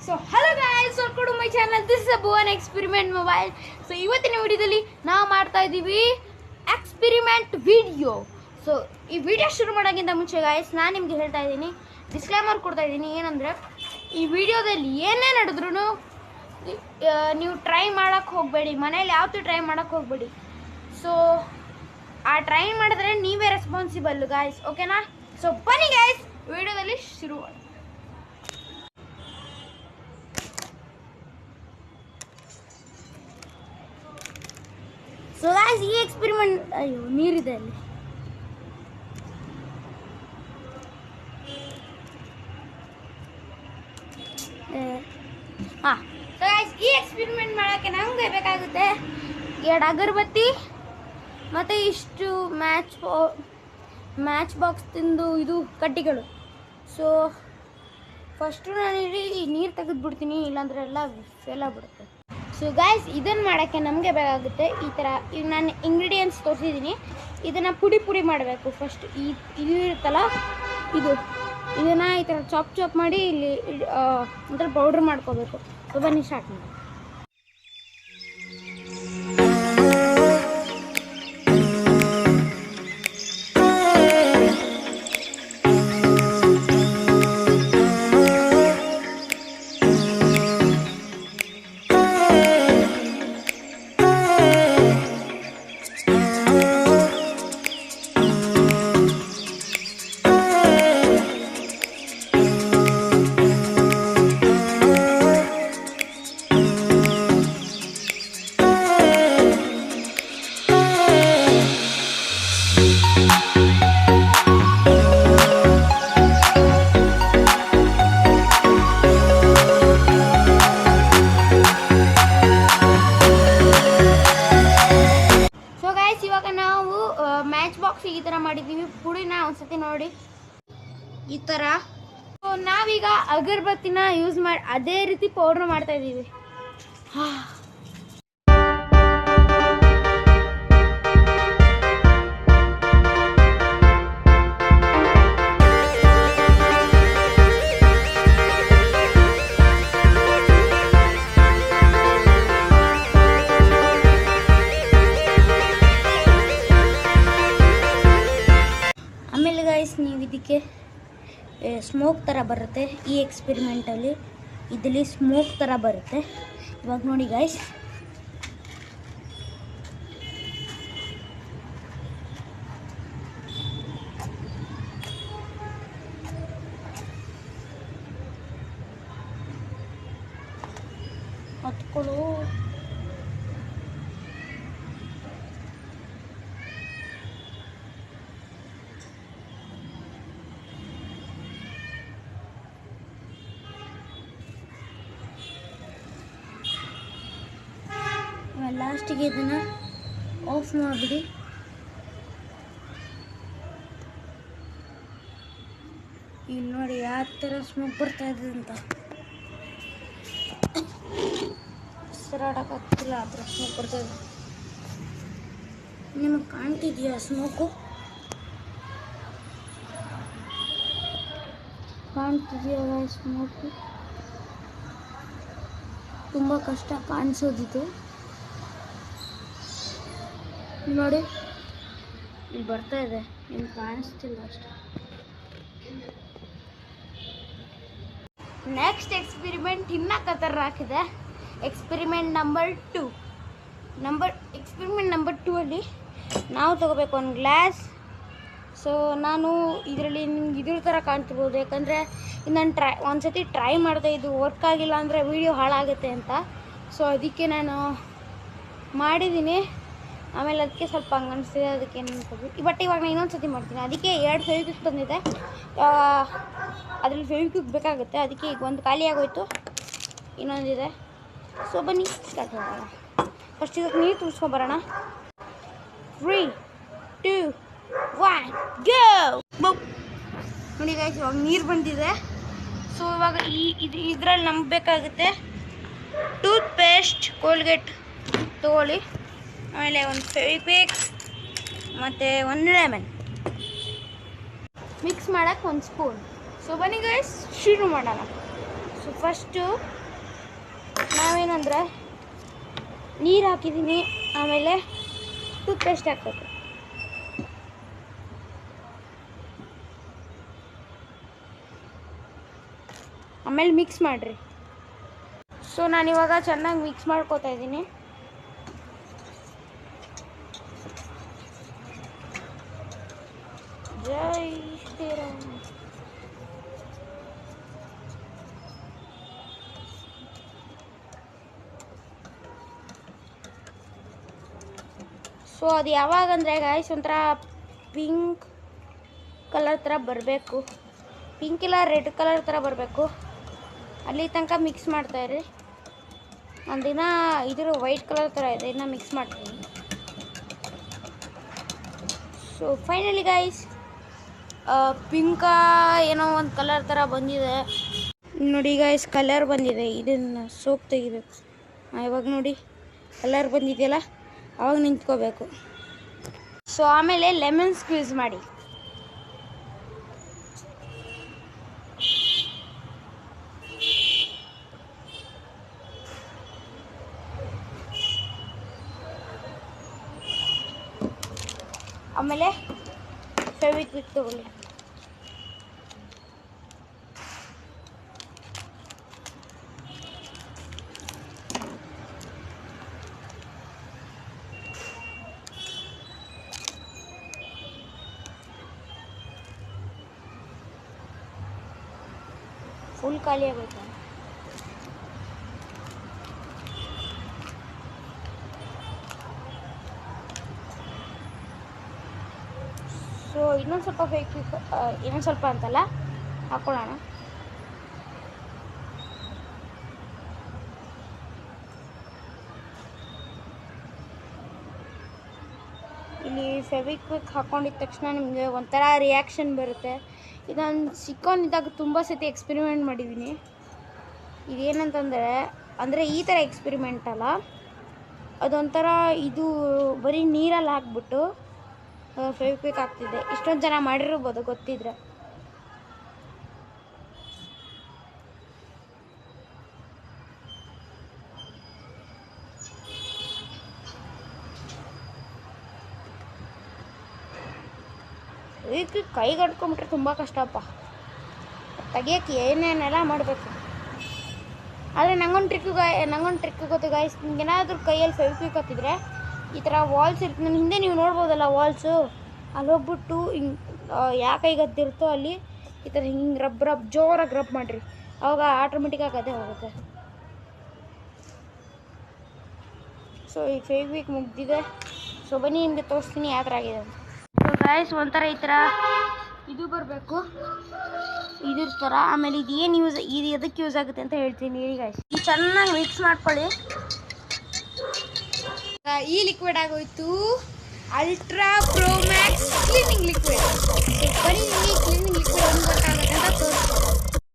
So hello guys, welcome to my channel. This is a Bhuvan experiment mobile. So ಇವತ್ತಿನ ವಿಡಿಯೋದಲ್ಲಿ ನಾವು ಮಾಡ್ತಾ ಇದ್ದೀವಿ ಎಕ್ಸ್ಪೆರಿಮೆಂಟ್ ವಿಡಿಯೋ. ಸೊ ಈ ವಿಡಿಯೋ ಶುರು ಮಾಡೋಕ್ಕಿಂತ ಮುಂಚೆ ಗೈಸ್, ನಾನು ನಿಮಗೆ ಹೇಳ್ತಾ ಇದ್ದೀನಿ, ಡಿಸ್ಕ್ಲೇಮರ್ ಕೊಡ್ತಾ ಇದ್ದೀನಿ. ಏನಂದರೆ, ಈ ವಿಡಿಯೋದಲ್ಲಿ ಏನೇ ನಡೆದ್ರೂ ನೀವು ಟ್ರೈ ಮಾಡೋಕ್ಕೆ ಹೋಗಬೇಡಿ, ಮನೇಲಿ ಯಾವತ್ತೂ ಟ್ರೈ ಮಾಡೋಕ್ಕೆ ಹೋಗಬೇಡಿ. ಸೊ ಆ ಟ್ರೈ ಮಾಡಿದ್ರೆ ನೀವೇ ರೆಸ್ಪಾನ್ಸಿಬಲ್ ಗೈಸ್, ಓಕೆನಾ? ಸೊ ಬನ್ನಿ ಗೈಸ್, ವಿಡಿಯೋದಲ್ಲಿ ಶುರು ಮಾಡಿ. ಸೊ ಗೈಸ್, ಈ ಎಕ್ಸ್ಪೆರಿಮೆಂಟ್, ಅಯ್ಯೋ ನೀರಿದೆ ಅಲ್ಲಿ. ಹಾಂ, ಸೊ ಗೈಸ್, ಈ ಎಕ್ಸ್ಪೆರಿಮೆಂಟ್ ಮಾಡೋಕ್ಕೆ ನಮಗೆ ಬೇಕಾಗುತ್ತೆ 2 ಅಗರಬತ್ತಿ ಮತ್ತು ಇಷ್ಟು ಮ್ಯಾಚ್ ಬಾಕ್ಸ್ ತಿಂದು ಇದು ಕಡ್ಡಿಗಳು. ಸೊ ಫಸ್ಟು ನಾನು ಈ ನೀರು ತೆಗೆದುಬಿಡ್ತೀನಿ, ಇಲ್ಲಾಂದ್ರೆ ಎಲ್ಲ ಫೇಲ್ ಆಗಿಬಿಡುತ್ತೆ. ಸೊ ಗೈಸ್, ಇದನ್ನು ಮಾಡೋಕ್ಕೆ ನಮಗೆ ಬೇಕಾಗುತ್ತೆ ಈ ಥರ. ಈಗ ನಾನು ಇಂಗ್ರೀಡಿಯೆಂಟ್ಸ್ ತೋರಿಸಿದ್ದೀನಿ, ಇದನ್ನು ಪುಡಿ ಮಾಡಬೇಕು. ಫಸ್ಟ್ ಇದು ಇರುತ್ತಲ್ಲ, ಇದನ್ನು ಈ ಥರ ಚಾಪ್ ಮಾಡಿ ಇಲ್ಲಿ ಒಂಥರ ಪೌಡ್ರ್ ಮಾಡ್ಕೋಬೇಕು. ಸೊ ಬನ್ನಿ ಸ್ಟಾರ್ಟ್ ಮಾಡಿ. ಇವಾಗ ನಾವು ಮ್ಯಾಚ್ ಬಾಕ್ಸ್ ಈ ಥರ ಮಾಡಿದ್ದೀವಿ. ಪುಡಿನ ಒಂದ್ಸತಿ ನೋಡಿ ಈ ಥರ. ಸೊ ನಾವೀಗ ಅಗರಬತ್ತಿನ ಯೂಸ್ ಮಾಡಿ ಅದೇ ರೀತಿ ಪೌಡ್ರ್ ಮಾಡ್ತಾ ಇದ್ದೀವಿ. ಆಮೇಲೆ ಗೈಸ್, ನೀವು ಇದಕ್ಕೆ ಸ್ಮೋಕ್ ಥರ ಬರುತ್ತೆ. ಈ ಎಕ್ಸ್ಪೆರಿಮೆಂಟಲ್ಲಿ ಇದರಲ್ಲಿ ಸ್ಮೋಕ್ ಥರ ಬರುತ್ತೆ. ಇವಾಗ ನೋಡಿ ಗೈಸ್, ಹತ್ಕೊಳ್ಳು. ಲಾಸ್ಟಿಗೆ ಇದನ್ನು ಆಫ್ ಮಾಡಿಬಿಡಿ. ಇಲ್ಲಿ ನೋಡಿ ಯಾವ ಥರ ಸ್ಮೋಕ್ ಬರ್ತಾ ಇದೆ ಅಂತ. ಉಸಿರಾಡೋಕ್ಕಾಗ್ತಿಲ್ಲ, ಆ ಥರ ಸ್ಮೋಕ್ ಬರ್ತಾ ಇದೆ. ನಿಮಗೆ ಕಾಣ್ತಿದೆಯಾ ಸ್ಮೋಕು? ಕಾಣ್ತಿದೆಯಲ್ಲ ಸ್ಮೋಕು? ತುಂಬ ಕಷ್ಟ ಕಾಣಿಸೋದಿದೆ ನೋಡಿ, ಇಲ್ಲಿ ಬರ್ತಾ ಇದೆ, ನಿಮ್ಗೆ ಕಾಣಿಸ್ತಿಲ್ಲ ಅಷ್ಟೆ. ನೆಕ್ಸ್ಟ್ ಎಕ್ಸ್ಪೆರಿಮೆಂಟ್ ಇನ್ನೂ ಖತರ್ನಾಕಿದೆ. ಎಕ್ಸ್ಪೆರಿಮೆಂಟ್ ನಂಬರ್ 2 ಅಲ್ಲಿ ನಾವು ತಗೋಬೇಕು ಒಂದು ಗ್ಲಾಸ್. ಸೊ ನಾನು ಇದರಲ್ಲಿ ನಿಮ್ಗೆ ಇದ್ರ ಥರ ಕಾಣ್ತಿರ್ಬೋದು, ಯಾಕಂದರೆ ಇದು ನಾನು ಒಂದ್ಸತಿ ಟ್ರೈ ಮಾಡಿದೆ, ಇದು ವರ್ಕ್ ಆಗಿಲ್ಲ ಅಂದರೆ ವೀಡಿಯೋ ಹಾಳಾಗುತ್ತೆ ಅಂತ. ಸೊ ಅದಕ್ಕೆ ನಾನು ಮಾಡಿದ್ದೀನಿ. ಆಮೇಲೆ ಅದಕ್ಕೆ ಸ್ವಲ್ಪ ಹಂಗೆ ಅನಿಸ್ತಿದೆ, ಅದಕ್ಕೆ ಏನು ಅನ್ಕೋಬೇಕು. ಬಟ್ ಇವಾಗ ನಾನು ಇನ್ನೊಂದು ಸತಿ ಮಾಡ್ತೀನಿ. ಅದಕ್ಕೆ 2 ಫೆವಿಕ್ವಿಕ್ ತಂದಿದೆ, ಅದರಲ್ಲಿ ಫೆವಿಕ್ವಿಕ್ ಬೇಕಾಗುತ್ತೆ. ಅದಕ್ಕೆ ಈಗ ಒಂದು ಖಾಲಿ ಆಗೋಯ್ತು, ಇನ್ನೊಂದಿದೆ. ಸೊ ಬನ್ನಿ ಸ್ಟಾರ್ಟ್ ಮಾಡೋಣ. ಫಸ್ಟ್ ಇದಕ್ಕೆ ನೀರು ತುಂಬಿಸ್ಕೊಂಬರೋಣ. 3, 2, 1 ಗೋ. ನೋಡಿ ಗೈಸ್, ಇವಾಗ ನೀರು ಬಂದಿದೆ. ಸೊ ಇವಾಗ ಇದರಲ್ಲಿ ನಮ್ಗೆ ಬೇಕಾಗುತ್ತೆ ಟೂತ್ ಪೇಸ್ಟ್, ಕೋಲ್ಗೇಟ್ ತೊಗೊಳ್ಳಿ. ಆಮೇಲೆ ಒಂದು ಫೆವಿಕ್ವಿಕ್ ಮತ್ತು ಒಂದು ಲೆಮನ್ ಮಿಕ್ಸ್ ಮಾಡೋಕ್ಕೆ ಒಂದು ಸ್ಪೂನ್. ಸೊ ಬನ್ನಿ ಗೈಸ್, ಶುರು ಮಾಡೋಣ. ಸೊ ಫಸ್ಟು ನಾವೇನಂದ್ರೆ ನೀರು ಹಾಕಿದ್ದೀನಿ, ಆಮೇಲೆ ಟೂತ್ ಪೇಸ್ಟ್ ಹಾಕ್ಬೇಕು. ಆಮೇಲೆ ಮಿಕ್ಸ್ ಮಾಡಿರಿ. ಸೊ ನಾನಿವಾಗ ಚೆನ್ನಾಗಿ ಮಿಕ್ಸ್ ಮಾಡ್ಕೋತಾ ಇದ್ದೀನಿ. ಜೈ ಶ್ರೀರಾಮ್. ಸೊ ಅದು ಯಾವಾಗಂದರೆ ಗಾಯ್ಸ್ ಒಂಥರ ಪಿಂಕ್ ಕಲರ್ ಥರ ಬರಬೇಕು, ಪಿಂಕ್ ಇಲ್ಲ ರೆಡ್ ಕಲರ್ ಥರ ಬರಬೇಕು. ಅಲ್ಲಿ ತನಕ ಮಿಕ್ಸ್ ಮಾಡ್ತಾಯಿರಿ. ಒಂದಿನ ಇದ್ರ ವೈಟ್ ಕಲರ್ ಥರ ಇದೆ, ಇನ್ನು ಮಿಕ್ಸ್ ಮಾಡ್ತೀನಿ. ಸೊ ಫೈನಲಿ ಗೈಸ್ ಪಿಂಕ ಏನೋ ಒಂದು ಕಲರ್ ಥರ ಬಂದಿದೆ ನೋಡಿ ಗೈಸ್, ಕಲರ್ ಬಂದಿದೆ. ಇದನ್ನು ಸೋಪ್ ತೆಗಿಬೇಕು. ಇವಾಗ ನೋಡಿ ಕಲರ್ ಬಂದಿದೆಯಲ್ಲ, ಅವಾಗ ನಿಂತ್ಕೋಬೇಕು. ಸೊ ಆಮೇಲೆ ಲೆಮನ್ ಸ್ಕ್ವೀಸ್ ಮಾಡಿ. ಆಮೇಲೆ ಫೆವಿಕ್ವಿಕ್ ತಗೊಳ್ಳಿ. ಫುಲ್ ಖಾಲಿ ಆಗೋಯ್ತು. ಸೊ ಇನ್ನೊಂದು ಸ್ವಲ್ಪ ಫೆವಿಕ್ವಿಕ್, ಇನ್ನೊಂದು ಸ್ವಲ್ಪ ಅಂತಲ್ಲ, ಹಾಕೊಳ್ಳೋಣ. ಇಲ್ಲಿ ಫೆವಿಕ್ವಿಕ್ ಹಾಕೊಂಡಿದ ತಕ್ಷಣ ನಿಮಗೆ ಒಂಥರ ರಿಯಾಕ್ಷನ್ ಬರುತ್ತೆ. ಇದನ್ನು ಸಿಕ್ಕೊಂಡಿದ್ದಾಗ ತುಂಬ ಸತಿ ಎಕ್ಸ್ಪೆರಿಮೆಂಟ್ ಮಾಡಿದ್ದೀನಿ. ಇದೇನಂತಂದರೆ ಈ ಥರ ಎಕ್ಸ್ಪೆರಿಮೆಂಟ್ ಅಲ್ಲ, ಅದೊಂಥರ ಇದು ಬರೀ ನೀರಲ್ಲಿ ಹಾಕ್ಬಿಟ್ಟು ಫೆವಿಕ್ವಿಕ್ ಆಗ್ತಿದೆ. ಇಷ್ಟೊಂದು ಜನ ಮಾಡಿರ್ಬೋದು ಗೊತ್ತಿದ್ರೆ. ಫೆವಿಕ್ವಿಕ್ ಕೈಗೆ ಅಂಟ್ಕೊಂಡ್ಬಿಟ್ರೆ ತುಂಬ ಕಷ್ಟಪ್ಪ, ತೆಗಿಯೋಕ್ಕೆ ಏನೇನೆಲ್ಲ ಮಾಡಬೇಕು. ಆದರೆ ನಂಗೊಂದು ಟ್ರಿಕ್ ಗೊತ್ತು ಗಾಯ್ಸ್. ನಿಮ್ಗೆ ಏನಾದರೂ ಕೈಯಲ್ಲಿ ಫೆವಿಕ್ವಿಕ್ ಹತ್ತಿದ್ರೆ ಈ ಥರ ವಾಲ್ಸ್ ಇರುತ್ತೆ. ನನ್ನ ಹಿಂದೆ ನೀವು ನೋಡ್ಬೋದಲ್ಲ ವಾಲ್ಸು, ಅಲ್ಲಿ ಹೋಗ್ಬಿಟ್ಟು ಹಿಂಗೆ ಯಾವ ಕೈಗೆ ಹತ್ತಿರುತ್ತೋ ಅಲ್ಲಿ ಈ ಥರ ಹಿಂಗೆ ರಬ್ ಜೋರಾಗಿ ರಬ್ ಮಾಡಿರಿ, ಅವಾಗ ಆಟೋಮೆಟಿಕ್ಕಾಗಿ ಅದೇ ಹೋಗುತ್ತೆ. ಸೊ ಈ ಫೆವಿಕ್ವಿಕ್ ಮುಗ್ದಿದೆ. ಸೊ ಬನ್ನಿ ನಿಮಗೆ ತೋರಿಸ್ತೀನಿ ಯಾವ ಥರ ಆಗಿದೆ ಅಂತ. ಸೊ ಗಾಯ್ಸ್ ಒಂಥರ ಈ ಥರ ಇದು ಬರಬೇಕು, ಇದ್ರ ಥರ. ಆಮೇಲೆ ಇದು ಏನು ಇದು ಎದಕ್ಕೆ ಯೂಸ್ ಆಗುತ್ತೆ ಅಂತ ಹೇಳ್ತೀನಿ ಹೇಳಿ ಗಾಯ್ಸ್. ಇದು ಚೆನ್ನಾಗಿ ಮಿಕ್ಸ್ ಮಾಡ್ಕೊಳ್ಳಿ. ಈ ಲಿಕ್ವಿಡ್ ಆಗೋಯ್ತು ultra pro Max cleaning liquid. ಬರೀ ಈ ಕ್ಲೀನಿಂಗ್ ಲಿಕ್ವಿಡ್ ಹೆಂಗೆ ಗೊತ್ತಾಗುತ್ತೆ ಅಂತ ತೋರಿಸ್ತೀನಿ.